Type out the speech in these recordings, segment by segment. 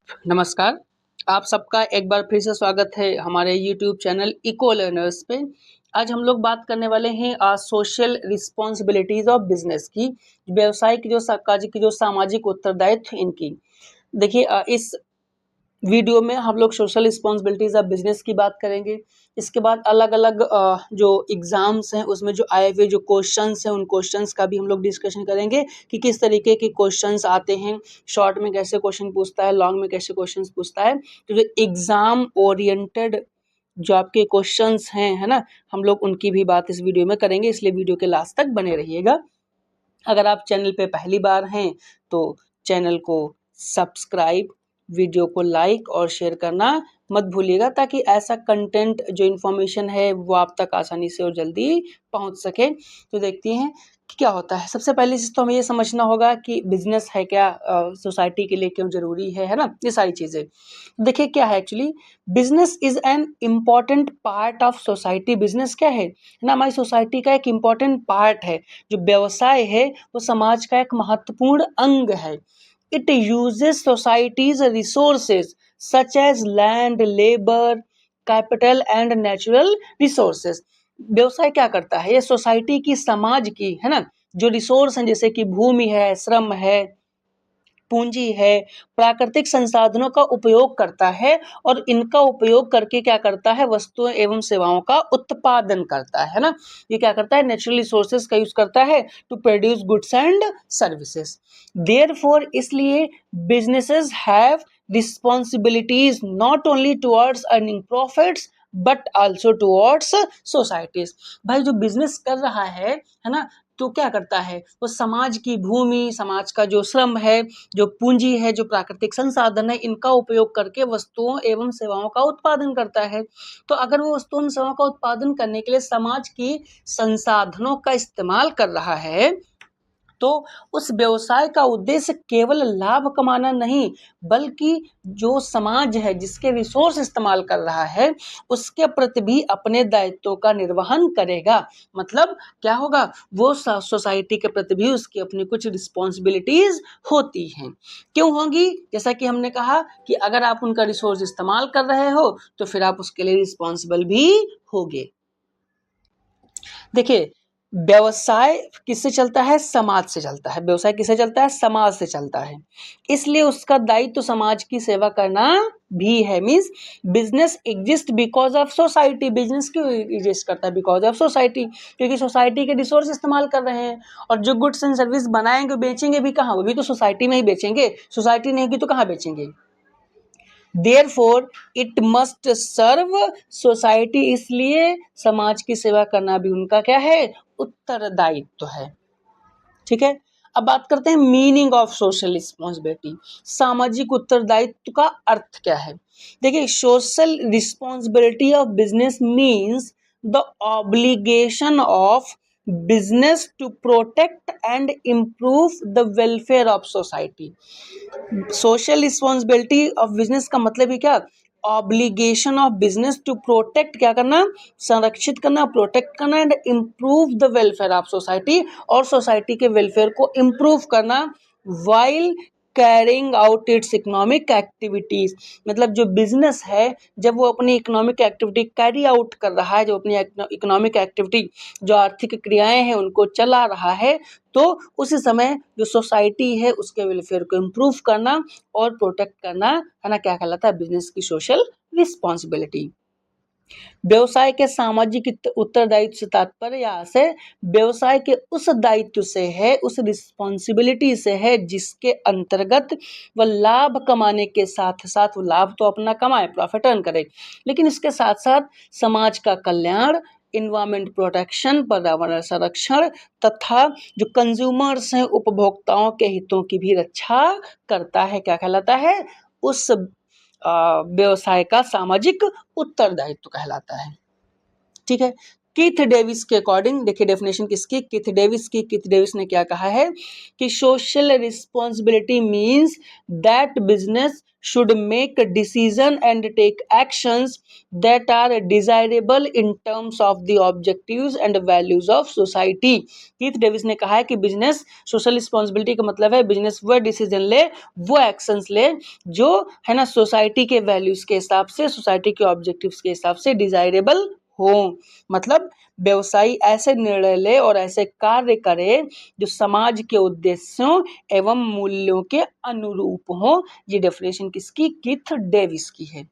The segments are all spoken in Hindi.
नमस्कार, आप सबका एक बार फिर से स्वागत है हमारे यूट्यूब चैनल इको लर्नर्स पे। आज हम लोग बात करने वाले हैं सोशल रिस्पॉन्सिबिलिटीज़ ऑफ बिज़नेस की, व्यवसाय की जो सामाजिक उत्तरदायित्व इनकी। देखिए इस वीडियो में हम लोग सोशल रिस्पॉन्सिबिलिटीज़ ऑफ बिज़नेस की बात करेंगे। इसके बाद अलग-अलग जो एग्ज़ाम्स हैं उसमें जो आए हुए जो क्वेश्चंस हैं उन क्वेश्चंस का भी हम लोग डिस्कशन करेंगे कि किस तरीके के क्वेश्चंस आते हैं, शॉर्ट में कैसे क्वेश्चन पूछता है, लॉन्ग में कैसे क्वेश्चंस पूछता है। तो जो एग्ज़ाम ओरिएंटेड जो आपके क्वेश्चंस हैं, है ना? हम लोग उनकी भी बात इस वीडियो में करेंगे, इसलिए वीडियो के लास्ट तक बने रहिएगा। अगर आप चैनल पे पहली बार हैं तो चैनल को सब्सक्राइब, वीडियो को लाइक और शेयर करना मत भूलिएगा ताकि ऐसा कंटेंट जो इन्फॉर्मेशन है वो आप तक आसानी से और जल्दी पहुंच सके। तो देखते हैं कि क्या होता है। सबसे पहली चीज़ तो हमें ये समझना होगा कि बिजनेस है क्या, सोसाइटी के लिए क्यों ज़रूरी है ना? ये सारी चीज़ें। देखिए क्या है actually, business is an important part of society. Business क्या है ना, हमारी सोसाइटी का एक इम्पॉर्टेंट पार्ट है। जो व्यवसाय है वो समाज का एक महत्वपूर्ण अंग है। It uses society's resources such as land, labour, capital and natural resources. व्यवसाय क्या करता है, ये सोसाइटी की, समाज की, है ना, जो रिसोर्स हैं जैसे कि भूमि है, श्रम है, पूंजी है, प्राकृतिक संसाधनों का उपयोग करता है और इनका उपयोग करके क्या करता है, वस्तुओं एवं सेवाओं का उत्पादन करता है ना। ये क्या करता है, नेचुरल रिसोर्सेज का यूज करता है to produce goods and services. Therefore इसलिए businesses have responsibilities not only towards earning profits but also towards societies. भाई जो बिजनेस कर रहा है ना, तो क्या करता है, वो समाज की भूमि, समाज का जो श्रम है, जो पूंजी है, जो प्राकृतिक संसाधन है, इनका उपयोग करके वस्तुओं एवं सेवाओं का उत्पादन करता है। तो अगर वो वस्तुओं एवं सेवाओं का उत्पादन करने के लिए समाज की संसाधनों का इस्तेमाल कर रहा है, तो उस व्यवसाय का उद्देश्य केवल लाभ कमाना नहीं, बल्कि जो समाज है जिसके रिसोर्स इस्तेमाल कर रहा है उसके प्रति भी अपने दायित्वों का निर्वहन करेगा। मतलब क्या होगा, वो सोसाइटी के प्रति भी उसकी अपनी कुछ रिस्पॉन्सिबिलिटीज होती हैं। क्यों होंगी, जैसा कि हमने कहा कि अगर आप उनका रिसोर्स इस्तेमाल कर रहे हो तो फिर आप उसके लिए रिस्पॉन्सिबल भी होगे। देखिए व्यवसाय किससे चलता है, समाज से चलता है। व्यवसाय किससे चलता है, समाज से चलता है। इसलिए उसका दायित्व तो समाज की सेवा करना भी है। Means business exist because of society. Business क्यों एग्जिस्ट करता है, बिकॉज ऑफ सोसाइटी, क्योंकि सोसाइटी के रिसोर्स इस्तेमाल कर रहे हैं। और जो गुड्स एंड सर्विस बनाएंगे बेचेंगे भी कहाँ, वो भी तो सोसाइटी में ही बेचेंगे। सोसाइटी नहीं होगी तो कहाँ बेचेंगे। Therefore, it must serve society। इसलिए समाज की सेवा करना भी उनका क्या है, उत्तरदायित्व है। ठीक है, अब बात करते हैं मीनिंग ऑफ सोशल रिस्पॉन्सिबिलिटी। सामाजिक उत्तरदायित्व का अर्थ क्या है। देखिए social responsibility of business means the obligation of business to protect and improve the welfare of society. Social responsibility of business का मतलब ही क्या, obligation of business to protect, क्या करना, संरक्षित करना, प्रोटेक्ट करना and improve the welfare of society, और सोसाइटी के वेलफेयर को इम्प्रूव करना while carrying out its economic activities. मतलब जो बिजनेस है जब वो अपनी इकोनॉमिक एक्टिविटी कैरी आउट कर रहा है, जो अपनी इकोनॉमिक एक्टिविटी, जो आर्थिक क्रियाएं हैं उनको चला रहा है, तो उस समय जो सोसाइटी है उसके वेलफेयर को इम्प्रूव करना और प्रोटेक्ट करना, है ना, क्या कहलाता है, बिजनेस की सोशल रिस्पॉन्सिबिलिटी। व्यवसाय के सामाजिक उत्तरदायित्व से तात्पर्य यहाँ से व्यवसाय के उस दायित्व से है, उस रिस्पॉन्सिबिलिटी से है जिसके अंतर्गत वह लाभ कमाने के साथ साथ, वो लाभ तो अपना कमाए, प्रॉफिट अर्न करे, लेकिन इसके साथ साथ समाज का कल्याण, इन्वायरमेंट प्रोटेक्शन, पर्यावरण संरक्षण तथा जो कंज्यूमर्स हैं, उपभोक्ताओं के हितों की भी रक्षा करता है। क्या कहलाता है, उस व्यवसाय का सामाजिक उत्तरदायित्व कहलाता है। ठीक है, कीथ डेविस के अकॉर्डिंग, देखिए डेफिनेशन किसकी, कीथ डेविस की। कीथ डेविस ने क्या कहा है कि social responsibility means that business should make a decision and take actions that are desirable in terms of the objectives and values of society। Keith Davis ने कहा है कि बिजनेस सोशल रिस्पॉन्सिबिलिटी का मतलब है बिजनेस वो डिसीजन ले, वो एक्शंस ले जो है ना सोसाइटी के वैल्यूज के हिसाब से, सोसाइटी के ऑब्जेक्टिव्स के हिसाब से डिजायरेबल हो। मतलब व्यवसायी ऐसे निर्णय ले और ऐसे कार्य करे जो समाज के उद्देश्यों एवं मूल्यों के अनुरूप हो। ये डेफिनेशन किसकी, कीथ डेविस की है।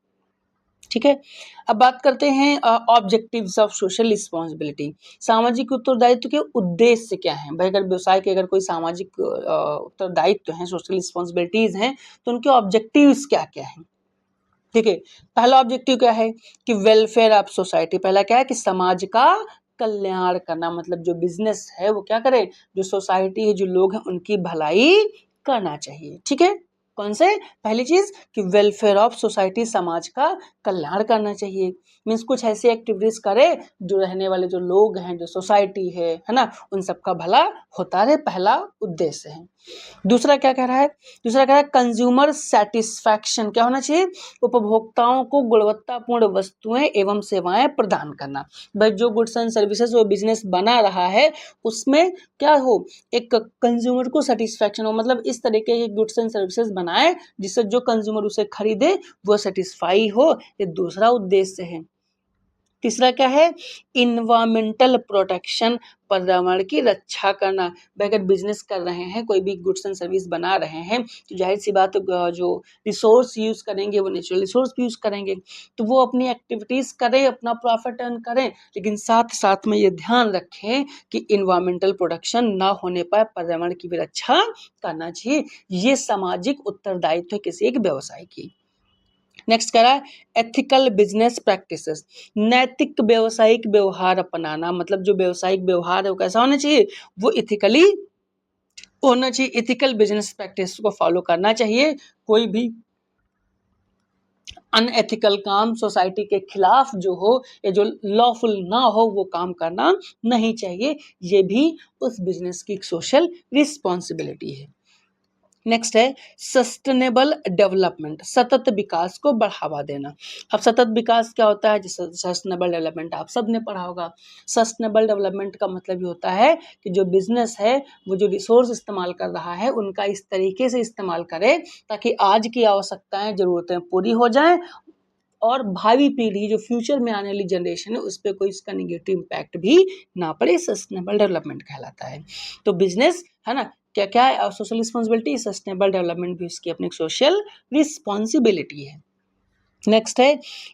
ठीक है, अब बात करते हैं ऑब्जेक्टिव्स ऑफ सोशल रिस्पॉन्सिबिलिटी। सामाजिक उत्तरदायित्व के उद्देश्य क्या हैं भाई? अगर व्यवसाय के अगर कोई सामाजिक उत्तरदायित्व हैं, सोशल रिस्पॉन्सिबिलिटीज हैं, तो उनके ऑब्जेक्टिव्स क्या क्या हैं? ठीक है, पहला ऑब्जेक्टिव क्या है कि वेलफेयर ऑफ सोसाइटी। पहला क्या है कि समाज का कल्याण करना। मतलब जो बिजनेस है वो क्या करे, जो सोसाइटी है, जो लोग हैं, उनकी भलाई करना चाहिए। ठीक है, कौन से, पहली चीज कि वेलफेयर ऑफ सोसाइटी, समाज का कल्याण करना चाहिए। मीन्स कुछ ऐसी एक्टिविटीज करे जो रहने वाले जो लोग हैं, जो सोसाइटी है ना, उन सबका भला होता रहे, पहला उद्देश्य है। दूसरा क्या कह रहा है, दूसरा कह रहा है कंज्यूमर सेटिस्फैक्शन। क्या होना चाहिए, उपभोक्ताओं को गुणवत्तापूर्ण वस्तुएं एवं सेवाएं प्रदान करना। भाई जो गुड्स एंड सर्विसेज वो बिजनेस बना रहा है उसमें क्या हो, एक कंज्यूमर को सेटिस्फैक्शन हो। मतलब इस तरीके के गुड्स एंड सर्विसेज बनाए जिससे जो कंज्यूमर उसे खरीदे वो सेटिस्फाई हो, ये दूसरा उद्देश्य है। तीसरा क्या है, इन्वायरमेंटल प्रोटेक्शन, पर्यावरण की रक्षा करना। भाई अगर बिजनेस कर रहे हैं, कोई भी गुड्स एंड सर्विस बना रहे हैं, तो जाहिर सी बात जो रिसोर्स यूज करेंगे वो नेचुरल रिसोर्स यूज करेंगे, तो वो अपनी एक्टिविटीज करें, अपना प्रॉफिट अर्न करें, लेकिन साथ साथ में ये ध्यान रखें कि इन्वायरमेंटल प्रोटेक्शन ना होने पाए, पर्यावरण की भी रक्षा करना चाहिए। ये सामाजिक उत्तरदायित्व है किसी एक व्यवसाय की। नेक्स्ट कह रहा है एथिकल बिजनेस प्रैक्टिसेस, नैतिक व्यवसायिक व्यवहार अपनाना। मतलब जो व्यवसायिक व्यवहार है वो कैसा होना चाहिए, वो इथिकली होना चाहिए, इथिकल बिजनेस प्रैक्टिस को फॉलो करना चाहिए। कोई भी अनएथिकल काम सोसाइटी के खिलाफ जो हो या जो लॉफुल ना हो वो काम करना नहीं चाहिए। ये भी उस बिजनेस की सोशल रिस्पॉन्सिबिलिटी है। नेक्स्ट है सस्टेनेबल डेवलपमेंट, सतत विकास को बढ़ावा देना। अब सतत विकास क्या होता है, जैसे सस्टेनेबल डेवलपमेंट आप सब ने पढ़ा होगा। सस्टेनेबल डेवलपमेंट का मतलब ये होता है कि जो बिजनेस है वो जो रिसोर्स इस्तेमाल कर रहा है उनका इस तरीके से इस्तेमाल करे ताकि आज की आवश्यकताएं, जरूरतें पूरी हो जाएं और भावी पीढ़ी, जो फ्यूचर में आने वाली जनरेशन है, उस पर कोई इसका निगेटिव इम्पैक्ट भी ना पड़े। सस्टेनेबल डेवलपमेंट कहलाता है। तो बिजनेस है ना, क्या क्या है, सोशल रिस्पॉन्सिबिलिटी, सस्टेनेबल डेवलपमेंट भी उसकी अपनी सोशल रिस्पॉन्सिबिलिटी है। नेक्स्ट है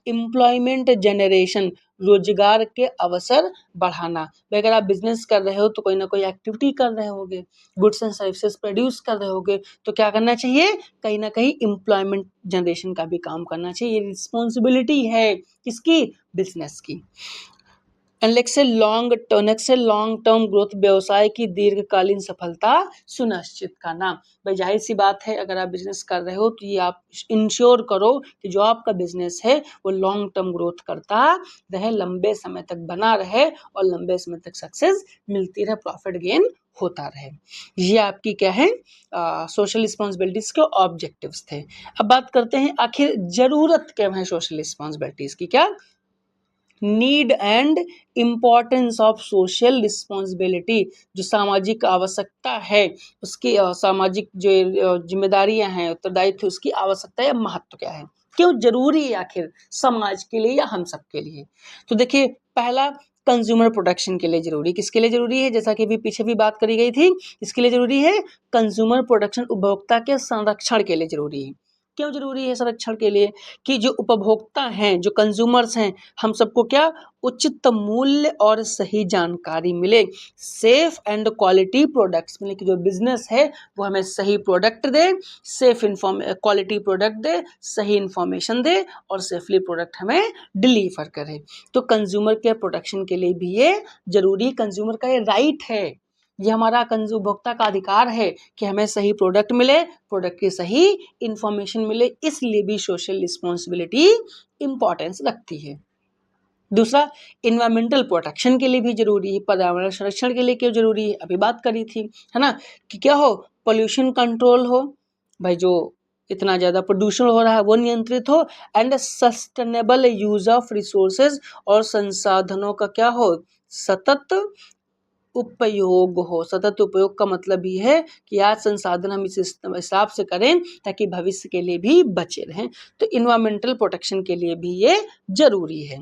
एम्प्लॉयमेंट जनरेशन, रोजगार के अवसर बढ़ाना। अगर आप बिजनेस कर रहे हो तो कोई ना कोई एक्टिविटी कर रहे होगे, गुड्स एंड सर्विसेज प्रोड्यूस कर रहे होगे, तो क्या करना चाहिए, कहीं ना कहीं एम्प्लॉयमेंट जनरेशन का भी काम करना चाहिए। ये रिस्पॉन्सिबिलिटी है किसकी, बिजनेस की। नेक्स्ट से लॉन्ग टर्म ग्रोथ, व्यवसाय की दीर्घकालीन सफलता सुनिश्चित करना। भाई जाहिर सी बात है, अगर आप बिजनेस कर रहे हो तो ये आप इंश्योर करो कि जो आपका बिजनेस है वो लॉन्ग टर्म ग्रोथ करता रहे, लंबे समय तक बना रहे और लंबे समय तक सक्सेस मिलती रहे, प्रॉफिट गेन होता रहे। ये आपकी क्या है, सोशल रिस्पॉन्सिबिलिटीज के ऑब्जेक्टिव्स थे। अब बात करते हैं आखिर जरूरत क्या है सोशल रिस्पॉन्सिबिलिटीज की। क्या, need and importance of social responsibility, जो सामाजिक आवश्यकता है उसकी, सामाजिक जो जिम्मेदारियां हैं, उत्तरदायित्व, उसकी आवश्यकता या महत्व क्या है, क्यों जरूरी है आखिर समाज के लिए या हम सब के लिए। तो देखिए, पहला कंज्यूमर प्रोटेक्शन के लिए जरूरी, किसके लिए जरूरी है, जैसा कि अभी पीछे भी बात करी गई थी, किसके लिए जरूरी है, कंज्यूमर प्रोटेक्शन, उपभोक्ता के संरक्षण के लिए जरूरी है। क्यों जरूरी है संरक्षण के लिए, कि जो उपभोक्ता हैं, जो कंज्यूमर्स हैं, हम सबको क्या, उचित मूल्य और सही जानकारी मिले, सेफ एंड क्वालिटी प्रोडक्ट्स मिले, कि जो बिजनेस है वो हमें सही प्रोडक्ट दे, सेफ क्वालिटी प्रोडक्ट दे, सही इंफॉर्मेशन दे और सेफली प्रोडक्ट हमें डिलीवर करे। तो कंज्यूमर के प्रोटेक्शन के लिए भी ये जरूरी, कंज्यूमर का ये राइट है, ये हमारा उपभोक्ता का अधिकार है कि हमें सही प्रोडक्ट मिले, प्रोडक्ट की सही इंफॉर्मेशन मिले, इसलिए भी सोशल रिस्पॉन्सिबिलिटी इंपॉर्टेंस रखती है। दूसरा इन्वायरमेंटल प्रोटेक्शन के लिए भी जरूरी है, पर्यावरण संरक्षण के लिए क्यों जरूरी है, अभी बात करी थी, है ना, कि क्या हो, पोल्यूशन कंट्रोल हो, भाई जो इतना ज़्यादा प्रदूषण हो रहा है वो नियंत्रित हो, and sustainable use of resources, और संसाधनों का क्या हो, सतत उपयोग हो। सतत उपयोग का मतलब ये है कि आज संसाधन हम इस हिसाब से करें ताकि भविष्य के लिए भी बचे रहें। तो इन्वायरमेंटल प्रोटेक्शन के लिए भी ये जरूरी है।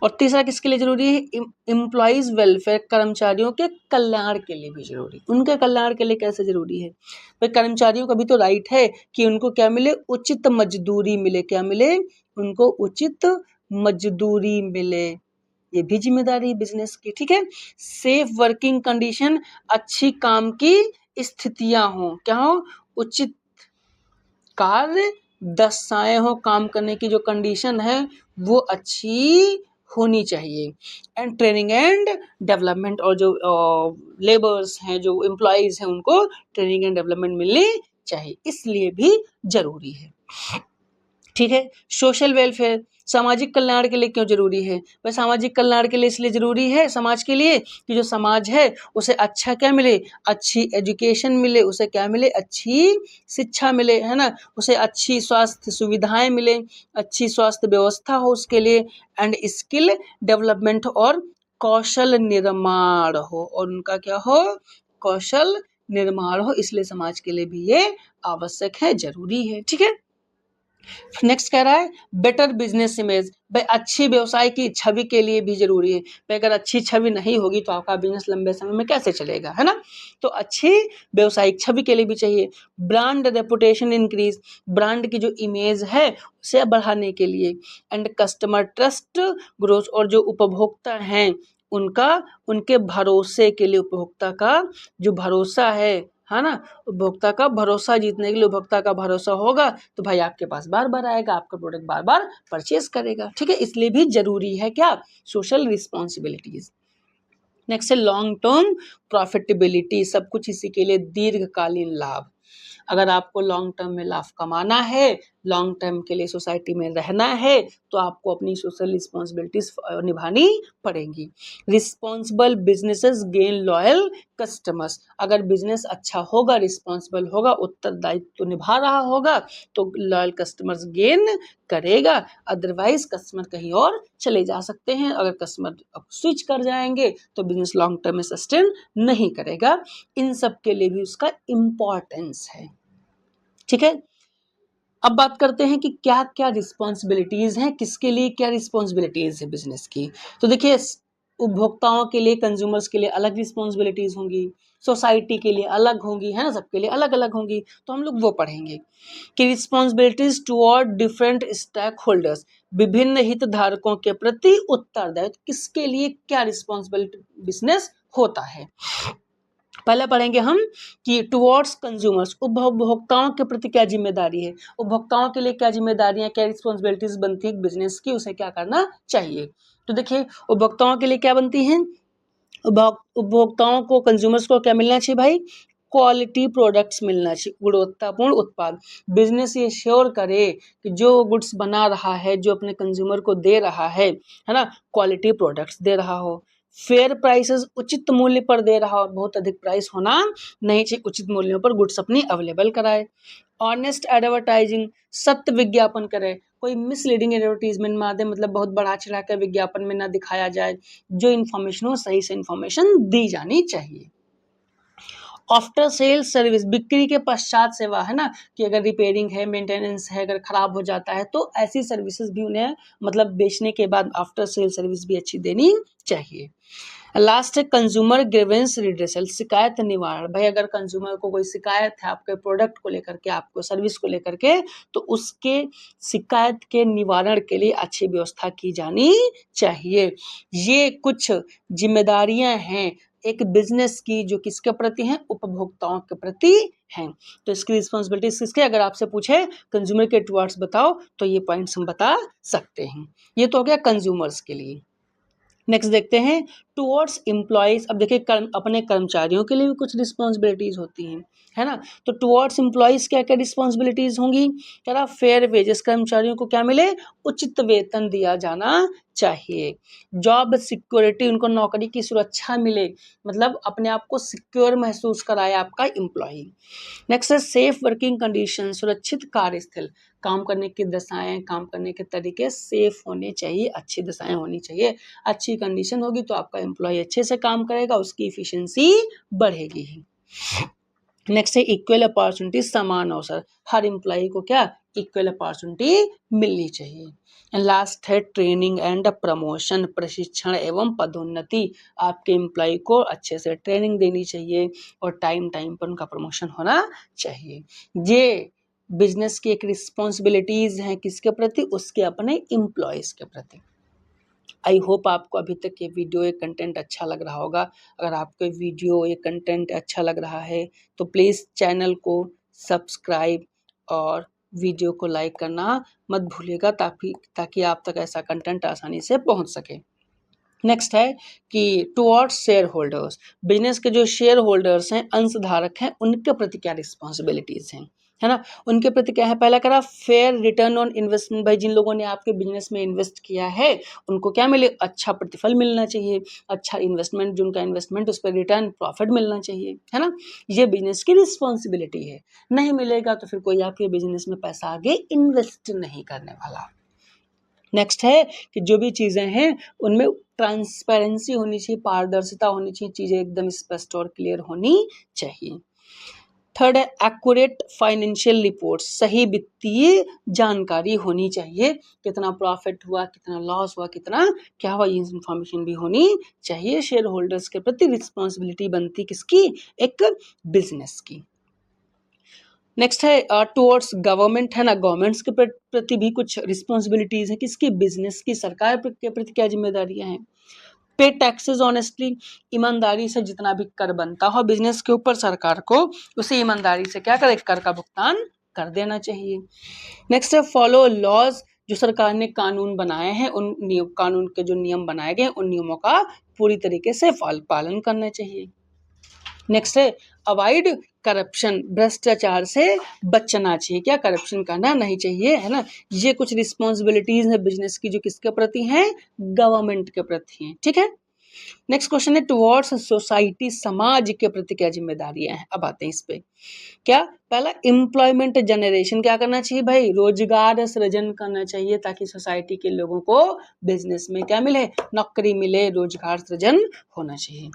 और तीसरा किसके लिए जरूरी है, एम्प्लॉइज वेलफेयर, कर्मचारियों के कल्याण के लिए भी जरूरी। उनके कल्याण के लिए कैसे जरूरी है, भाई कर्मचारियों का भी तो राइट है कि उनको क्या मिले, उचित मजदूरी मिले, क्या मिले, उनको उचित मजदूरी मिले, ये भी जिम्मेदारी है बिजनेस की, ठीक है। सेफ वर्किंग कंडीशन, अच्छी काम की स्थितियां हो, क्या हो, उचित कार्य दशाएं हो, काम करने की जो कंडीशन है वो अच्छी होनी चाहिए, एंड ट्रेनिंग एंड डेवलपमेंट, और जो लेबर्स हैं, जो एम्प्लॉयज हैं, उनको ट्रेनिंग एंड डेवलपमेंट मिलनी चाहिए, इसलिए भी जरूरी है, ठीक है। सोशल वेलफेयर, सामाजिक कल्याण के लिए क्यों जरूरी है, वह सामाजिक कल्याण के लिए इसलिए जरूरी है समाज के लिए कि जो समाज है उसे अच्छा क्या मिले, अच्छी एजुकेशन मिले, उसे क्या मिले, अच्छी शिक्षा मिले, है ना, उसे अच्छी स्वास्थ्य सुविधाएं मिले, अच्छी स्वास्थ्य व्यवस्था हो उसके लिए, एंड स्किल डेवलपमेंट, और कौशल निर्माण हो, और उनका क्या हो, कौशल निर्माण हो, इसलिए समाज के लिए भी ये आवश्यक है, जरूरी है, ठीक है। नेक्स्ट कह रहा है बेटर बिजनेस इमेज, भाई अच्छी व्यवसाय की छवि के लिए भी जरूरी है, भाई अगर अच्छी छवि नहीं होगी तो आपका बिजनेस लंबे समय में कैसे चलेगा, है ना, तो अच्छी व्यवसायिक छवि के लिए भी चाहिए। ब्रांड रेपुटेशन इंक्रीज, ब्रांड की जो इमेज है उसे बढ़ाने के लिए, एंड कस्टमर ट्रस्ट ग्रोथ, और जो उपभोक्ता हैं उनका, उनके भरोसे के लिए, उपभोक्ता का जो भरोसा है ना, उपभोक्ता का भरोसा जीतने के लिए, उपभोक्ता का भरोसा होगा तो भाई आपके पास बार बार आएगा, आपका प्रोडक्ट बार बार परचेज करेगा, ठीक है, इसलिए भी जरूरी है क्या, सोशल रिस्पॉन्सिबिलिटीज। नेक्स्ट है लॉन्ग टर्म प्रॉफिटेबिलिटी, सब कुछ इसी के लिए दीर्घकालीन लाभ, अगर आपको लॉन्ग टर्म में लाभ कमाना है, लॉन्ग टर्म के लिए सोसाइटी में रहना है, तो आपको अपनी सोशल रिस्पॉन्सिबिलिटीज निभानी पड़ेंगी। Responsible businesses gain loyal customers, अगर बिजनेस अच्छा होगा, रिस्पॉन्सिबल होगा, उत्तरदायित्व तो निभा रहा होगा, तो लॉयल कस्टमर्स गेन करेगा, अदरवाइज कस्टमर कहीं और चले जा सकते हैं, अगर कस्टमर स्विच कर जाएंगे तो बिजनेस लॉन्ग टर्म में सस्टेन नहीं करेगा, इन सब के लिए भी उसका इम्पोर्टेंस है, ठीक है। अब बात करते हैं कि क्या क्या रिस्पॉन्सिबिलिटीज हैं, किसके लिए क्या रिस्पॉन्सिबिलिटीज है बिजनेस की, तो देखिए उपभोक्ताओं के लिए, कंज्यूमर्स के लिए अलग रिस्पॉन्सिबिलिटीज होंगी, सोसाइटी के लिए अलग होंगी, है ना, सबके लिए अलग अलग होंगी, तो हम लोग वो पढ़ेंगे कि responsibilities toward different stakeholders, विभिन्न हितधारकों के प्रति उत्तरदायित्व, किसके लिए क्या रिस्पॉन्सिबिलिटी बिजनेस होता है। पहले पढ़ेंगे हम कि टुवर्ड्स कंज्यूमर्स, उपभोक्ताओं के प्रति क्या जिम्मेदारी है, उपभोक्ताओं के लिए क्या जिम्मेदारियां, क्या रिस्पॉन्सिबिलिटीज बनती है बिजनेस की, उसे क्या करना चाहिए। तो देखिए उपभोक्ताओं के लिए क्या बनती है, उपभोक्ताओं को, कंज्यूमर्स को क्या मिलना चाहिए भाई, क्वालिटी प्रोडक्ट्स मिलना चाहिए, गुणवत्तापूर्ण उत्पाद, बिजनेस ये श्योर करे कि जो गुड्स बना रहा है, जो अपने कंज्यूमर को दे रहा है ना, क्वालिटी प्रोडक्ट्स दे रहा हो, फेयर प्राइसेस, उचित मूल्य पर दे रहा हो, बहुत अधिक प्राइस होना नहीं चाहिए, उचित मूल्यों पर गुड्स अपनी अवेलेबल कराए। ऑनेस्ट एडवर्टाइजिंग, सत्य विज्ञापन करे, कोई मिसलीडिंग एडवर्टीजमेंट ना दे, मतलब बहुत बढ़ा चढ़ा कर विज्ञापन में ना दिखाया जाए, जो इन्फॉर्मेशन हो सही से इन्फॉर्मेशन दी जानी चाहिए। आफ्टर सेल सर्विस, बिक्री के पश्चात सेवा, है ना, कि अगर रिपेयरिंग है, मेंटेनेंस है, अगर खराब हो जाता है तो ऐसी सर्विसेज भी उन्हें, मतलब बेचने के बाद आफ्टर सेल सर्विस भी अच्छी देनी चाहिए। लास्ट है कंज्यूमर ग्रीवेंस रिड्रेसल, शिकायत निवारण, भाई अगर कंज्यूमर को कोई शिकायत है आपके प्रोडक्ट को लेकर के, आपको सर्विस को लेकर के, तो उसके शिकायत के निवारण के लिए अच्छी व्यवस्था की जानी चाहिए। ये कुछ जिम्मेदारियां हैं एक बिजनेस की, जो किसके प्रति हैं, उपभोक्ताओं के प्रति हैं। तो इसकी रिस्पॉन्सिबिलिटीज किसके, अगर आपसे पूछे कंज्यूमर के टुवर्ड्स बताओ, तो ये पॉइंट्स हम बता सकते हैं। ये तो हो गया कंज्यूमर्स के लिए। नेक्स्ट देखते हैं टुवर्ड्स एम्प्लॉयज। अब देखिए अपने कर्मचारियों के लिए भी कुछ रिस्पॉन्सिबिलिटीज होती हैं, है ना। तो टुवर्ड्स एम्प्लॉयज क्या क्या रिस्पॉन्सिबिलिटीज होंगी, कह रहा फेयर वेजेस, कर्मचारियों को क्या मिले, उचित वेतन दिया जाना चाहिए। जॉब सिक्योरिटी, उनको नौकरी की सुरक्षा मिले, मतलब अपने आप को सिक्योर महसूस कराए आपका एम्प्लॉय। नेक्स्ट है सेफ वर्किंग कंडीशन, सुरक्षित कार्यस्थल, काम करने की दशाएं, काम करने के तरीके सेफ होने चाहिए, अच्छी दशाएं होनी चाहिए। अच्छी कंडीशन होगी तो आपका एम्प्लॉय अच्छे से काम करेगा, उसकी इफिशियंसी बढ़ेगी ही। नेक्स्ट है इक्वल अपॉर्चुनिटी, समान अवसर, हर एम्प्लॉय को क्या इक्वल अपॉर्चुनिटी मिलनी चाहिए। एंड लास्ट है ट्रेनिंग एंड प्रमोशन, प्रशिक्षण एवं पदोन्नति, आपके एम्प्लॉय को अच्छे से ट्रेनिंग देनी चाहिए और टाइम टाइम पर उनका प्रमोशन होना चाहिए। ये बिजनेस की एक रिस्पॉन्सिबिलिटीज हैं किसके प्रति, उसके अपने एम्प्लॉयज के प्रति। आई होप आपको अभी तक ये वीडियो ये कंटेंट अच्छा लग रहा होगा। अगर आपको वीडियो ये कंटेंट अच्छा लग रहा है तो प्लीज़ चैनल को सब्सक्राइब और वीडियो को लाइक करना मत भूलिएगा, ताकि आप तक ऐसा कंटेंट आसानी से पहुंच सके। नेक्स्ट है कि टुवर्ड्स शेयर होल्डर्स, बिजनेस के जो शेयर होल्डर्स हैं, अंशधारक हैं, उनके प्रति क्या रिस्पॉन्सिबिलिटीज हैं, है ना। उनके प्रति क्या है, पहला करा फेयर रिटर्न ऑन इन्वेस्टमेंट, भाई जिन लोगों ने आपके बिजनेस में इन्वेस्ट किया है उनको क्या मिले, अच्छा प्रतिफल मिलना चाहिए, अच्छा इन्वेस्टमेंट, जो उनका इन्वेस्टमेंट उस पर रिटर्न प्रॉफिट मिलना चाहिए, है ना। ये बिजनेस की रिस्पॉन्सिबिलिटी है। नहीं मिलेगा तो फिर कोई आपके बिजनेस में पैसा आगे इन्वेस्ट नहीं करने वाला। नेक्स्ट है कि जो भी चीज़ें हैं उनमें ट्रांसपेरेंसी होनी चाहिए, पारदर्शिता होनी चाहिए, चीज़ें एकदम स्पष्ट और क्लियर होनी चाहिए। थर्ड है एक्यूरेट फाइनेंशियल रिपोर्ट, सही वित्तीय जानकारी होनी चाहिए, कितना प्रॉफिट हुआ, कितना लॉस हुआ, कितना क्या हुआ, ये इंफॉर्मेशन भी होनी चाहिए। शेयर होल्डर्स के प्रति रिस्पॉन्सिबिलिटी बनती किसकी, एक बिजनेस की। नेक्स्ट है टुवर्ड्स गवर्नमेंट, है ना, गवर्नमेंट्स के प्रति भी कुछ रिस्पॉन्सिबिलिटीज है किसकी, बिजनेस की, सरकार के प्रति क्या जिम्मेदारियां हैं। पे टैक्सेस ऑनेस्टली, ईमानदारी से जितना भी कर बनता हो बिजनेस के ऊपर सरकार को, उसे ईमानदारी से क्या करे, कर का भुगतान कर देना चाहिए। नेक्स्ट है फॉलो लॉज, जो सरकार ने कानून बनाए हैं, उन कानून के जो नियम बनाए गए उन नियमों का पूरी तरीके से पालन करना चाहिए। नेक्स्ट है अवॉइड करप्शन, भ्रष्टाचार से बचना चाहिए, क्या करप्शन करना नहीं चाहिए, है ना। ये कुछ रिस्पॉन्सिबिलिटीज है बिजनेस की जो किसके प्रति हैं, गवर्नमेंट के प्रति हैं, ठीक है। नेक्स्ट क्वेश्चन है टुवर्ड्स सोसाइटी, समाज के प्रति क्या जिम्मेदारियां हैं। अब आते हैं इस पे, क्या पहला एम्प्लॉयमेंट जनरेशन, क्या करना चाहिए भाई, रोजगार सृजन करना चाहिए, ताकि सोसाइटी के लोगों को बिजनेस में क्या मिले, नौकरी मिले, रोजगार सृजन होना चाहिए।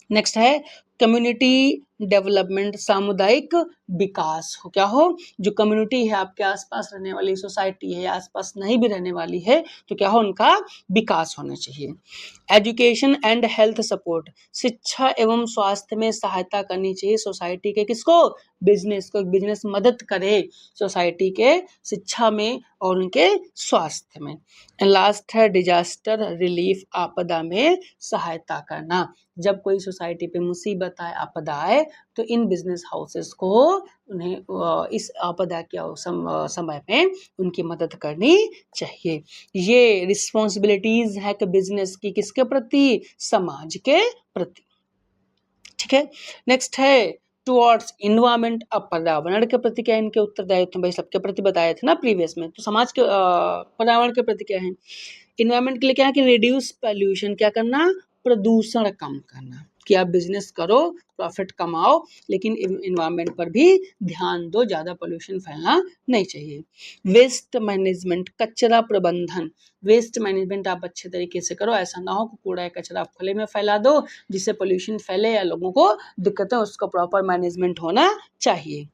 नेक्स्ट है कम्युनिटी डेवलपमेंट, सामुदायिक विकास हो, क्या हो, जो कम्युनिटी है आपके आसपास रहने वाली सोसाइटी है, आसपास नहीं भी रहने वाली है, तो क्या हो, उनका विकास होना चाहिए। एजुकेशन एंड हेल्थ सपोर्ट, शिक्षा एवं स्वास्थ्य में सहायता करनी चाहिए सोसाइटी के, किसको, बिजनेस को, बिजनेस मदद करे सोसाइटी के शिक्षा में और उनके स्वास्थ्य में। लास्ट है डिजास्टर रिलीफ, आपदा में सहायता करना, जब कोई सोसाइटी पे मुसीबत आए, आपदा आए, तो इन बिजनेस हाउसेस को उन्हें इस आपदा के समय में उनकी मदद करनी चाहिए। ये रिस्पॉन्सिबिलिटीज है कि बिजनेस की किसके प्रति, समाज के प्रति, ठीक है। नेक्स्ट है टुवर्ड्स इन्वायरमेंट, अब पर्यावरण के प्रति क्या इनके उत्तरदायित्व, भाई सबके प्रति बताए थे ना प्रीवियस में, तो समाज के पर्यावरण के प्रति क्या है, इन्वायरमेंट के लिए क्या है कि रिड्यूस पॉल्यूशन, क्या करना, प्रदूषण कम करना, कि आप बिजनेस करो, प्रॉफिट कमाओ, लेकिन इन्वायरमेंट पर भी ध्यान दो, ज़्यादा पोल्यूशन फैलना नहीं चाहिए। वेस्ट मैनेजमेंट, कचरा प्रबंधन, वेस्ट मैनेजमेंट आप अच्छे तरीके से करो, ऐसा ना हो कि कूड़ा कचरा आप खुले में फैला दो जिससे पोल्यूशन फैले या लोगों को दिक्कत है, उसका प्रॉपर मैनेजमेंट होना चाहिए।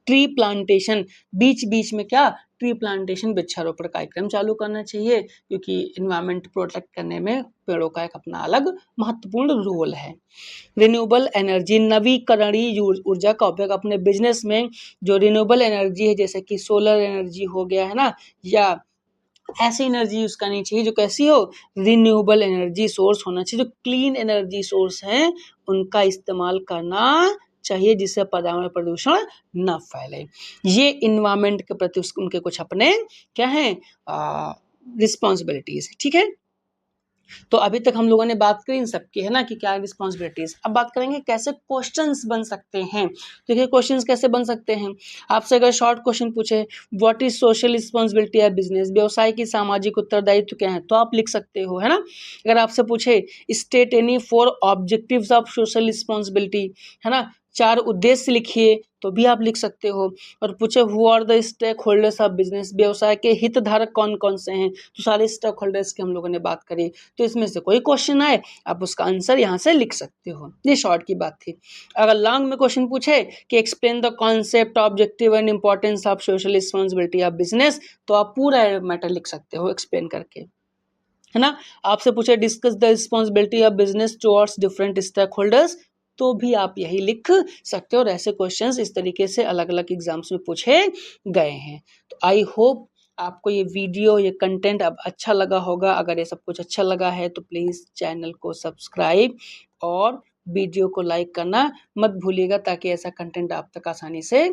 ट्री प्लांटेशन, बीच बीच में क्या, ट्री प्लांटेशन, वृक्षारोपण कार्यक्रम चालू करना चाहिए, क्योंकि इन्वायरमेंट प्रोटेक्ट करने में पेड़ों का एक अपना अलग महत्वपूर्ण रोल है। रिन्यूएबल एनर्जी, नवीकरणीय ऊर्जा का उपयोग, अपने बिजनेस में जो रिन्यूएबल एनर्जी है, जैसे कि सोलर एनर्जी हो गया, है ना, या ऐसी एनर्जी यूज करनी चाहिए जो कैसी हो, रिन्यूएबल एनर्जी सोर्स होना चाहिए, जो क्लीन एनर्जी सोर्स हैं उनका इस्तेमाल करना चाहिए, जिससे पर्यावरण प्रदूषण न फैले। ये इन्वायरमेंट के प्रति उनके कुछ अपने क्या हैं रिस्पॉन्सिबिलिटीज, ठीक है। तो अभी तक हम लोगों ने बात करी इन सब की, है ना, कि क्या रिस्पॉन्सिबिलिटीज। अब बात करेंगे कैसे क्वेश्चंस बन सकते हैं। देखिए क्वेश्चंस कैसे बन सकते हैं। आपसे अगर शॉर्ट क्वेश्चन पूछे what is social responsibility of business, व्यवसाय की सामाजिक उत्तरदायित्व क्या है, तो आप लिख सकते हो, है ना। अगर आपसे पूछे state any 4 objectives of social responsibility, है ना, 4 उद्देश्य लिखिए, तो भी आप लिख सकते हो। और पूछे who are the stakeholders of business, व्यवसाय के हितधारक कौन कौन से हैं, तो सारे स्टेक होल्डर्स की हम लोगों ने बात करी। तो इसमें से कोई क्वेश्चन आए आप उसका आंसर यहाँ से लिख सकते हो। ये शॉर्ट की बात थी। अगर लॉन्ग में क्वेश्चन पूछे कि explain the concept, objective and importance of social responsibility of business, तो आप पूरा मैटर लिख सकते हो एक्सप्लेन करके, है ना। आपसे पूछे discuss the responsibility of business towards different stakeholders, तो भी आप यही लिख सकते हो। और ऐसे क्वेश्चंस इस तरीके से अलग अलग एग्जाम्स में पूछे गए हैं। तो आई होप आपको ये वीडियो, ये कंटेंट अब अच्छा लगा होगा। अगर ये सब कुछ अच्छा लगा है तो प्लीज़ चैनल को सब्सक्राइब और वीडियो को लाइक करना मत भूलिएगा, ताकि ऐसा कंटेंट आप तक आसानी से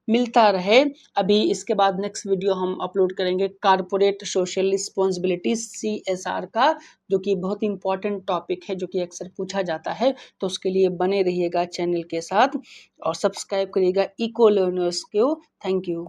मिलता रहे। अभी इसके बाद नेक्स्ट वीडियो हम अपलोड करेंगे कारपोरेट सोशल रिस्पॉन्सिबिलिटी CSR का, जो कि बहुत इंपॉर्टेंट टॉपिक है, जो कि अक्सर पूछा जाता है। तो उसके लिए बने रहिएगा चैनल के साथ और सब्सक्राइब करिएगा इको लर्नर्स को। Thank you.